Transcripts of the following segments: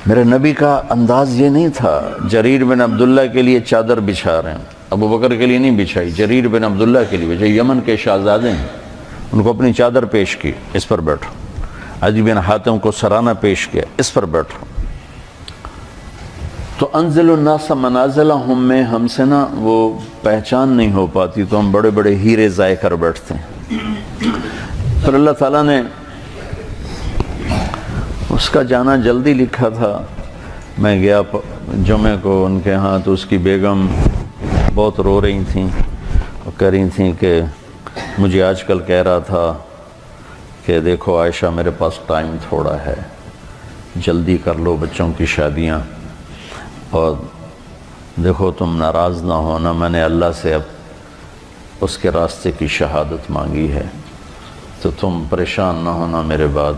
میرے نبی کا انداز یہ نہیں تھا جریر بن عبداللہ کے لیے چادر بچھا رہے ہیں، ابو بکر کے لیے نہیں بچھائی، جریر بن عبداللہ کے لیے بچھائی، یمن کے شہزادے ہیں، ان کو اپنی چادر پیش کی، اس پر بیٹھو۔ عدی بن حاتم کو سرانہ پیش کیا، اس پر بیٹھو۔ تو انزل الناس منازلہم میں ہم سے نا وہ پہچان نہیں ہو پاتی، تو ہم بڑے بڑے ہیرے ضائع کر بیٹھتے ہیں۔ پھر اللہ تعالیٰ نے اس کا جانا جلدی لکھا تھا۔ میں گیا جمعے کو ان کے ہاں، تو اس کی بیگم بہت رو رہی تھیں اور کہہ رہی تھیں کہ مجھے آج کل کہہ رہا تھا کہ دیکھو عائشہ میرے پاس ٹائم تھوڑا ہے، جلدی کر لو بچوں کی شادیاں، اور دیکھو تم ناراض نہ ہونا، میں نے اللہ سے اب اس کے راستے کی شہادت مانگی ہے، تو تم پریشان نہ ہونا میرے بعد،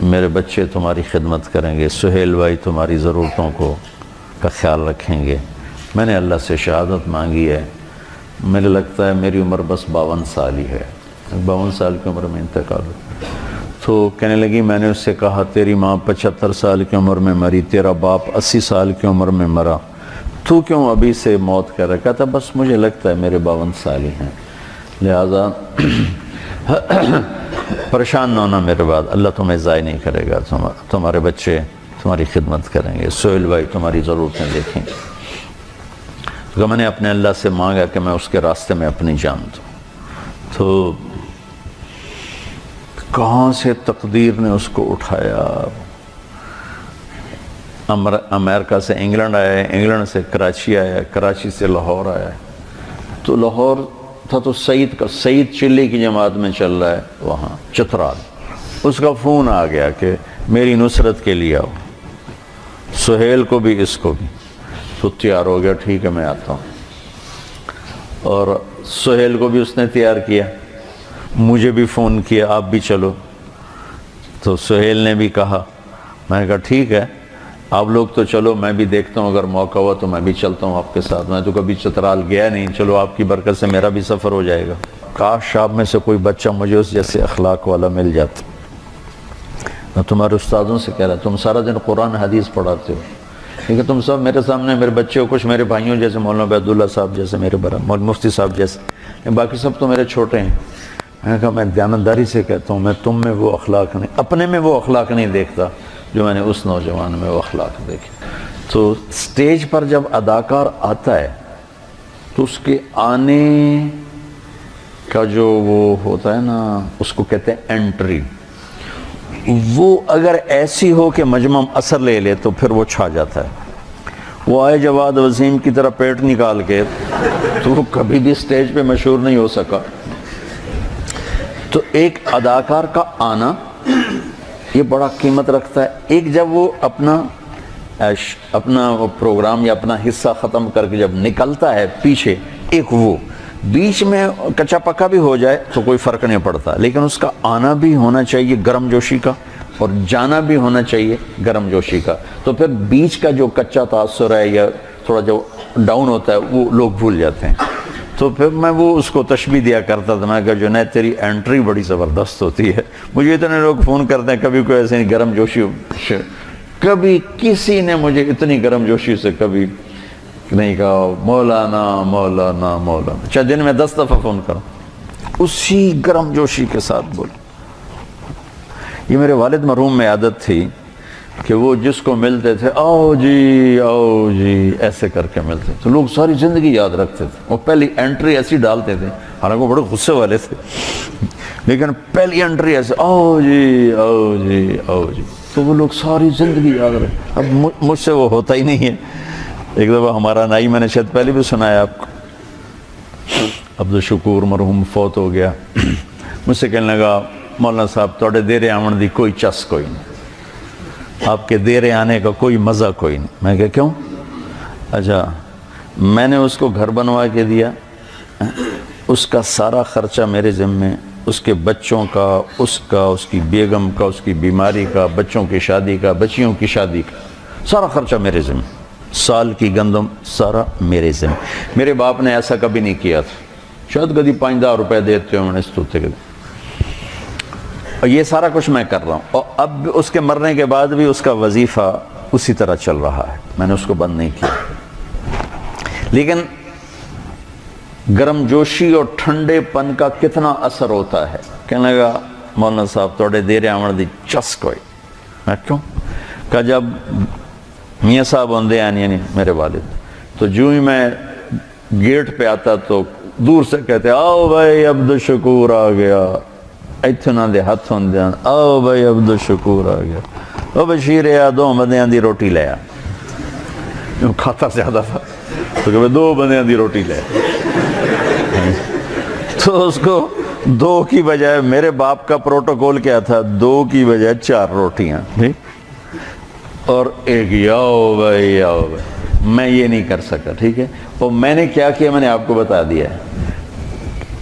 میرے بچے تمہاری خدمت کریں گے، سہیل بھائی تمہاری ضرورتوں کا خیال رکھیں گے، میں نے اللہ سے شہادت مانگی ہے، مجھے لگتا ہے میری عمر بس 52 سال ہی ہے، 52 سال کی عمر میں انتقال ہو۔ تو کہنے لگی میں نے اس سے کہا تیری ماں 75 سال کی عمر میں مری، تیرا باپ 80 سال کی عمر میں مرا، تو کیوں ابھی سے موت کر رہا؟ کہتا بس مجھے لگتا ہے میرے 52 سال ہی ہیں، لہذا پریشان نہ ہونا میرے بعد، اللہ تمہیں ضائع نہیں کرے گا، تمہارے بچے تمہاری خدمت کریں گے، سہیل بھائی تمہاری ضرورتیں دیکھیں گے۔ تو میں نے اپنے اللہ سے مانگا کہ میں اس کے راستے میں اپنی جان دوں، تو کہاں سے تقدیر نے اس کو اٹھایا، امریکہ سے انگلینڈ آیا ہے، انگلینڈ سے کراچی آیا ہے، کراچی سے لاہور آیا ہے، تو لاہور تھا تو سعید چلی کی جماعت میں چل رہا ہے وہاں چترال، اس کا فون آ گیا کہ میری نصرت کے لیے آؤ، سہیل کو بھی اس کو بھی، تو تیار ہو گیا، ٹھیک ہے میں آتا ہوں، اور سہیل کو بھی اس نے تیار کیا، مجھے بھی فون کیا آپ بھی چلو، تو سہیل نے بھی کہا، میں نے کہا ٹھیک ہے آپ لوگ تو چلو، میں بھی دیکھتا ہوں اگر موقع ہوا تو میں بھی چلتا ہوں آپ کے ساتھ، میں تو کبھی چترال گیا نہیں، چلو آپ کی برکت سے میرا بھی سفر ہو جائے گا۔ کاش آپ میں سے کوئی بچہ مجھے اس جیسے اخلاق والا مل جاتا۔ میں تمہارے استادوں سے کہہ رہا تم سارا دن قرآن حدیث پڑھاتے ہو، کیونکہ تم سب میرے سامنے میرے بچے ہو، کچھ میرے بھائیوں جیسے مولانا عبداللہ صاحب جیسے، میرے مولوی مفتی صاحب جیسے، باقی سب تو میرے چھوٹے ہیں۔ میں نے کہا میں دیانتداری سے کہتا ہوں، میں تم میں وہ اخلاق نہیں، اپنے میں وہ اخلاق نہیں دیکھتا جو میں نے اس نوجوان میں وہ اخلاق دیکھے۔ تو سٹیج پر جب اداکار آتا ہے تو اس کے آنے کا جو وہ ہوتا ہے نا، اس کو کہتے ہیں انٹری، وہ اگر ایسی ہو کہ مجمع اثر لے لے تو پھر وہ چھا جاتا ہے۔ وہ آئے جواد وسیم کی طرح پیٹ نکال کے تو وہ کبھی بھی سٹیج پہ مشہور نہیں ہو سکا۔ تو ایک اداکار کا آنا یہ بڑا قیمت رکھتا ہے۔ ایک جب وہ اپنا پروگرام یا اپنا حصہ ختم کر کے جب نکلتا ہے پیچھے، ایک وہ بیچ میں کچا پکا بھی ہو جائے تو کوئی فرق نہیں پڑتا، لیکن اس کا آنا بھی ہونا چاہیے گرم جوشی کا، اور جانا بھی ہونا چاہیے گرم جوشی کا، تو پھر بیچ کا جو کچا تاثر ہے یا تھوڑا جو ڈاؤن ہوتا ہے وہ لوگ بھول جاتے ہیں۔ تو پھر میں وہ اس کو تشبیہ دیا کرتا تھا، میں کہا جنید تیری انٹری بڑی زبردست ہوتی ہے۔ مجھے اتنے لوگ فون کرتے ہیں، کبھی کوئی ایسے نہیں گرم جوشی، کبھی کسی نے مجھے اتنی گرم جوشی سے کبھی نہیں کہا مولانا مولانا مولانا، چاہے دن میں 10 دفعہ فون کرو، اسی گرم جوشی کے ساتھ بولو۔ یہ میرے والد مرحوم میں عادت تھی کہ وہ جس کو ملتے تھے آؤ جی ایسے کر کے ملتے، تو لوگ ساری زندگی یاد رکھتے تھے۔ وہ پہلی انٹری ایسی ڈالتے تھے، حالانکہ وہ بڑے غصے والے تھے، لیکن پہلی انٹری ایسے آؤ جی، تو وہ لوگ ساری زندگی یاد رکھتے۔ اب مجھ سے وہ ہوتا ہی نہیں ہے۔ ایک دفعہ ہمارا نائی، میں نے شاید پہلے بھی سنایا آپ کو، عبدالشکور مرحوم فوت ہو گیا، مجھ سے کہنے لگا مولانا صاحب توڑے دیرے آمن دی کوئی چس کوئی نہیں، آپ کے دیرے آنے کا کوئی مزہ کوئی نہیں۔ میں کہا کیوں؟ اچھا میں نے اس کو گھر بنوا کے دیا، اس کا سارا خرچہ میرے ذمے، اس کے بچوں کا، اس کی بیگم کا، اس کی بیماری کا، بچوں کی شادی کا، بچیوں کی شادی کا، سارا خرچہ میرے ذمے، سال کی گندم سارا میرے ذمے۔ میرے باپ نے ایسا کبھی نہیں کیا تھا، شاید کبھی 5-10 روپے دیتے ہوں اس طوطے کے۔ اور یہ سارا کچھ میں کر رہا ہوں، اور اب اس کے مرنے کے بعد بھی اس کا وظیفہ اسی طرح چل رہا ہے، میں نے اس کو بند نہیں کیا۔ لیکن گرم جوشی اور ٹھنڈے پن کا کتنا اثر ہوتا ہے۔ کہنے لگا مولانا صاحب توڑے دیر آمن دی چس کوئی، میں کیوں؟ کہ جب میاں صاحب ہوندے ہیں یعنی میرے والد، تو جو ہی میں گیٹ پہ آتا تو دور سے کہتے آؤ بھائی عبد الشکور آ گیا، ایتھے دے ہاتھ ہوندے ہیں آؤ بھائی عبد الشکور آ گیا، او بشیر آ دو بندیاں دی روٹی لے آ، کھاتا زیادہ تھا تو کہ 2 بندیاں دی روٹی لے آ۔ تو اس کو 2 کی بجائے، میرے باپ کا پروٹوکول کیا تھا، 2 کی بجائے 4 روٹیاں، اور ایک یاؤ بھائی یاؤ بھائی، میں یہ نہیں کر سکا، ٹھیک ہے۔ اور میں نے کیا کیا میں نے آپ کو بتا دیا ہے۔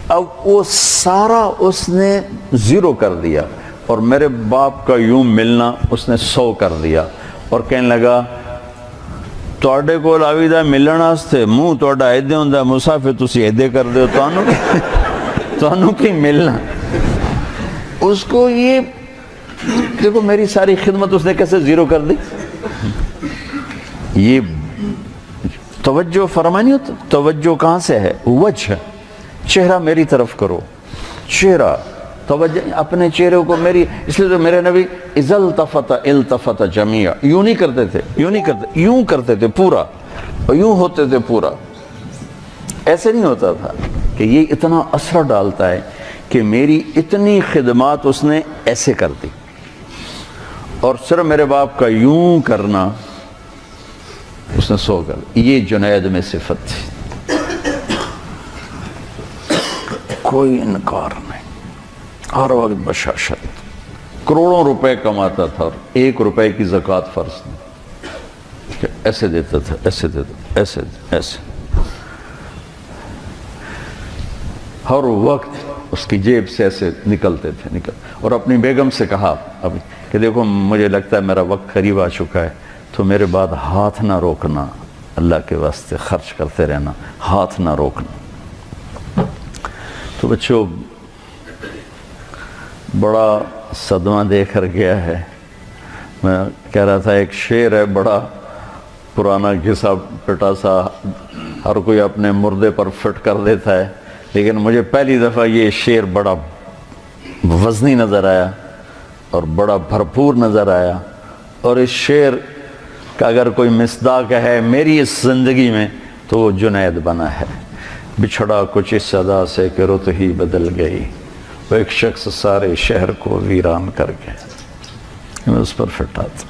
اب وہ سارا اس نے 0 کر دیا، اور میرے باپ کا یوں ملنا اس نے 100 کر دیا، اور کہنے لگا توڑے کو لاویدہ ملن واسطے منہ توڑا ایدے ہوندہ مسافر تسی ایدے کر دے تو کی ملنا۔ اس کو یہ دیکھو میری ساری خدمت اس نے کیسے 0 کر دی۔ یہ توجہ فرمانی ہوتا، توجہ کہاں سے ہے؟ وجہ، چہرہ میری طرف کرو، چہرہ توجہ اپنے چہرے کو میری، اس لیے تو میرے نبی اذا التفت التفت جمیعا، یوں نہیں کرتے تھے، یوں نہیں کرتے، یوں کرتے تھے پورا، اور یوں ہوتے تھے پورا، ایسے نہیں ہوتا تھا۔ کہ یہ اتنا اثر ڈالتا ہے کہ میری اتنی خدمات اس نے ایسے کر دی، اور صرف میرے باپ کا یوں کرنا اس نے 100 کر دی۔ یہ جنید میں صفت تھی، کوئی انکار نہیں، ہر وقت بشاشت، کروڑوں روپے کماتا تھا اور 1 روپے کی زکوٰۃ فرض نہیں، کہ ایسے دیتا تھا، ایسے دیتا، ایسے ایسے، ہر وقت اس کی جیب سے ایسے نکلتے تھے اور اپنی بیگم سے کہا ابھی کہ دیکھو مجھے لگتا ہے میرا وقت قریب آ چکا ہے، تو میرے بعد ہاتھ نہ روکنا، اللہ کے واسطے خرچ کرتے رہنا، ہاتھ نہ روکنا۔ تو بچوں بڑا صدمہ دے کر گیا ہے۔ میں کہہ رہا تھا ایک شعر ہے بڑا پرانا گھسا پٹا سا، ہر کوئی اپنے مردے پر فٹ کر دیتا ہے، لیکن مجھے پہلی دفعہ یہ شعر بڑا وزنی نظر آیا اور بڑا بھرپور نظر آیا، اور اس شعر کا اگر کوئی مصداق ہے میری اس زندگی میں تو وہ جنید بنا ہے۔ بچھڑا کچھ اس صدا سے کہ رت ہی بدل گئی، وہ ایک شخص سارے شہر کو ویران کر گیا۔ میں اس پر فٹ آتا